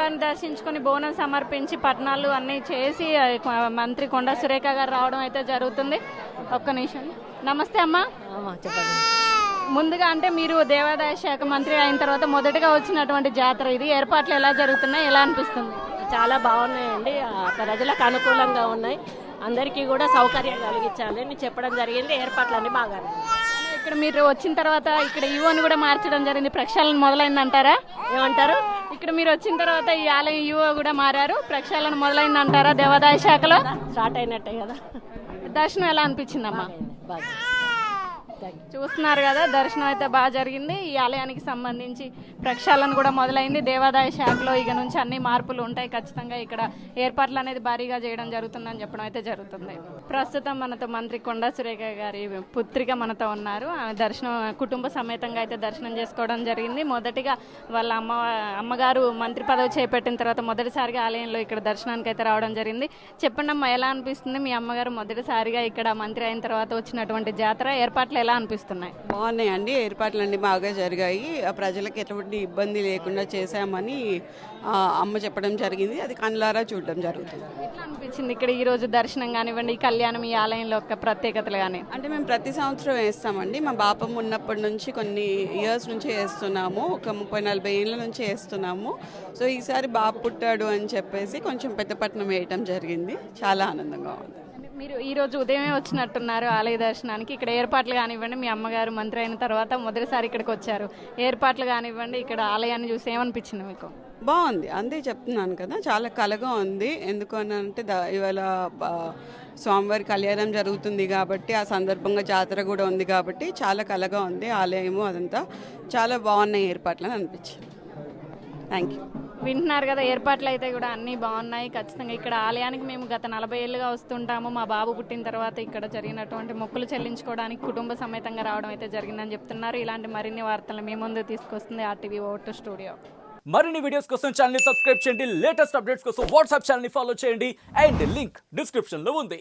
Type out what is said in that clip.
అమ్మవారిని దర్శించుకొని బోనం సమర్పించి పట్నాలు అన్నీ చేసి మంత్రి కొండా సురేఖ గారు రావడం అయితే జరుగుతుంది. ఒక్క నిమిషం. నమస్తే అమ్మా. చెప్పండి. ముందుగా అంటే మీరు దేవాదాయ శాఖ మంత్రి అయిన తర్వాత మొదటగా వచ్చినటువంటి జాతర ఇది, ఏర్పాట్లు ఎలా జరుగుతున్నాయి, ఎలా అనిపిస్తుంది? చాలా బాగున్నాయండి, ప్రజలకు అనుకూలంగా ఉన్నాయి, అందరికీ కూడా సౌకర్యం కలిగించాలి అని చెప్పడం జరిగింది. ఏర్పాట్లన్నీ బాగా ఇక్కడ మీరు వచ్చిన తర్వాత ఇక్కడ ఈవోని కూడా మార్చడం జరిగింది, ప్రక్షాళన మొదలైందంటారా? ఏమంటారు? ఇక్కడ మీరు వచ్చిన తర్వాత ఈ ఆలయం ఈవో కూడా మారారు, ప్రక్షాళన మొదలైందంటారా దేవాదాయ శాఖలో? స్టార్ట్ అయినట్టే కదా. దర్శనం ఎలా అనిపించిందమ్మా? బాగా చూస్తున్నారు కదా, దర్శనం అయితే బాగా జరిగింది. ఈ ఆలయానికి సంబంధించి ప్రక్షాళన కూడా మొదలైంది. దేవాదాయ శాఖలో ఇక నుంచి అన్ని మార్పులు ఉంటాయి ఖచ్చితంగా. ఇక్కడ ఏర్పాట్లు అనేది భారీగా చేయడం జరుగుతుందని చెప్పడం అయితే జరుగుతుంది. ప్రస్తుతం మనతో మంత్రి కొండా సురేఖ గారి పుత్రిక మనతో ఉన్నారు. దర్శనం కుటుంబ సమేతంగా అయితే దర్శనం చేసుకోవడం జరిగింది. మొదటిగా వాళ్ళ అమ్మగారు మంత్రి పదవి చేపట్టిన తర్వాత మొదటిసారిగా ఆలయంలో ఇక్కడ దర్శనానికి అయితే రావడం జరిగింది. చెప్పండి అమ్మా, ఎలా అనిపిస్తుంది? మీ అమ్మగారు మొదటిసారిగా ఇక్కడ మంత్రి అయిన తర్వాత వచ్చినటువంటి జాతర ఏర్పాట్లు ఎలా అనిపిస్తున్నాయి? బాగున్నాయండి, ఏర్పాట్లన్నీ బాగా జరిగాయి. ప్రజలకు ఎటువంటి ఇబ్బంది లేకుండా చేశామని అమ్మ చెప్పడం జరిగింది. అది కళ్ళారా చూడడం జరుగుతుంది. ఎట్లా అనిపించింది ఇక్కడ ఈ రోజు దర్శనం కానివ్వండి, ఈ కళ్యాణం, ఈ ఆలయంలో ఒక ప్రత్యేకతలు కానీ? అంటే మేము ప్రతి సంవత్సరం వేస్తామండి. మా బాపమ్మ ఉన్నప్పటి నుంచి కొన్ని ఇయర్స్ నుంచి వేస్తున్నాము, ఒక 30-40 ఏళ్ళ నుంచి వేస్తున్నాము. సో ఈసారి బాబు పుట్టాడు అని చెప్పేసి కొంచెం పెద్దపట్నం వేయటం జరిగింది. చాలా ఆనందంగా ఉంది. మీరు ఈ రోజు ఉదయమే వచ్చినట్టున్నారు ఆలయ దర్శనానికి. ఇక్కడ ఏర్పాట్లు కానివ్వండి, మీ అమ్మగారు మంత్రి అయిన తర్వాత మొదటిసారి ఇక్కడికి వచ్చారు, ఏర్పాట్లు కానివ్వండి, ఇక్కడ ఆలయాన్ని చూసి ఏమనిపించింది మీకు? బాగుంది, అంతే చెప్తున్నాను కదా, చాలా కలగా ఉంది. ఎందుకు అని అంటే ఇవాళ స్వామివారి కళ్యాణం జరుగుతుంది కాబట్టి, ఆ సందర్భంగా జాతర కూడా ఉంది కాబట్టి చాలా కలగా ఉంది. ఆలయము అదంతా చాలా బాగున్నాయి ఏర్పాట్లు అని అనిపించింది. Thank you. వింటున్నారు కదా, ఏర్పాట్లు అయితే కూడా అన్నీ బాగున్నాయి ఖచ్చితంగా. ఇక్కడ ఆలయానికి మేము గత 40 ఏళ్ళుగా వస్తుంటాము. మా బాబు పుట్టిన తర్వాత ఇక్కడ జరిగినటువంటి మొక్కులు చెల్లించుకోవడానికి కుటుంబ సమేతంగా రావడం అయితే జరిగిందని చెప్తున్నారు. ఇలాంటి మరిన్ని వార్తలు మీ ముందు తీసుకొస్తుంది RTV ఓటు స్టూడియో. మరిన్ని వీడియోస్ కోసం ఛానల్ ని సబ్స్క్రైబ్ చేయండి, లేటెస్ట్ అప్డేట్స్ కోసం వాట్సాప్ ఛానల్ ని ఫాలో చేయండి, అండ్ లింక్ డిస్క్రిప్షన్ లో ఉంది.